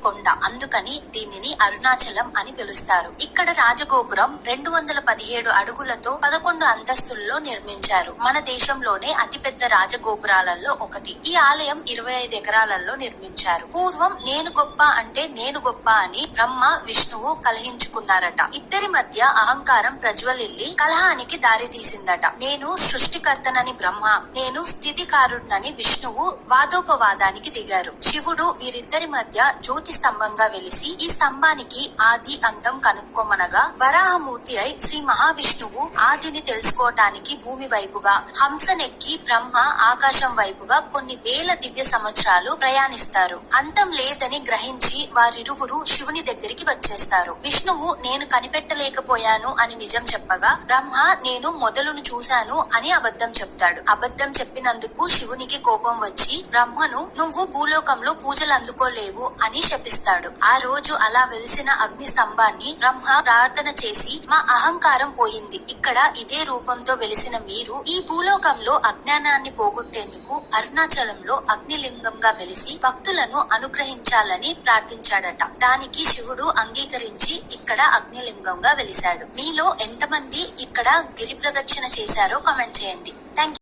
కొండ, అందుకని దీనిని అరుణాచలం అని పిలుస్తారు. ఇక్కడ రాజగోపురం 217 అడుగులతో 11 అంతస్తుల్లో నిర్మించారు. మన దేశంలోనే అతిపెద్ద రాజగోపురాలలో ఒకటి. ఈ ఆలయం 25 ఎకరాలలో నిర్మించారు. పూర్వం నేను గొప్ప అంటే నేను గొప్ప అని బ్రహ్మ విష్ణువు కలహించుకున్నారట. ఇద్దరి మధ్య అహంకారం ప్రజ్వలిల్లి కలహానికి దారి తీసిందట. నేను సృష్టికర్తనని బ్రహ్మ, నేను స్థితికారుణ్ణని విష్ణువు వాదోపవాదానికి దిగారు. శివుడు వీరిద్దరి మధ్య జ్యోతి స్తంభంగా వెలిసి ఈ స్తంభానికి ఆది అంతం కనుక్కోమనగా వరాహమూర్తి అయి శ్రీ మహావిష్ణువు ఆదిని తెలుసుకోవటానికి భూమి వైపుగా, హంసనెక్కి బ్రహ్మ ఆకాశం వైపుగా కొన్ని వేల దివ్య సంవత్సరాలు ప్రయాణిస్తారు. అంతం లేదని గ్రహించి వారిరువురు శివుని దగ్గరికి వచ్చేస్తారు. విష్ణువు నేను కనిపెట్టలేకపోయాను అని నిజం చెప్పగా, బ్రహ్మ నేను మొదలును చూశాను అని అబద్ధం చెప్తాడు. అబద్ధం చెప్పినందుకు శివునికి కోపం వచ్చి బ్రహ్మను నువ్వు భూలోకంలో పూజలు అందుకోలేవు అని శపిస్తాడు. ఆ రోజు అలా వెలిసిన అగ్ని స్తంభాన్ని బ్రహ్మ ప్రార్థన చేసి మా అహంకారం పోయింది. ఇక్కడ ఇదే రూపంతో వెలిసిన మీరు ఈ భూలోకంలో అజ్ఞానాన్ని పోగొట్టేందుకు అరుణాచలంలో అగ్నిలింగంగా వెలిసి భక్తులను అనుగ్రహించాలని ప్రార్థించాడట. దానికి శివుడు అంగీకరించి ఇక్కడ అగ్నిలింగంగా వెలిశాడు. మీలో ఎంతమంది ఇక్కడ గిరి ప్రదక్షిణ చేశారో కామెంట్ చేయండి. Thank you.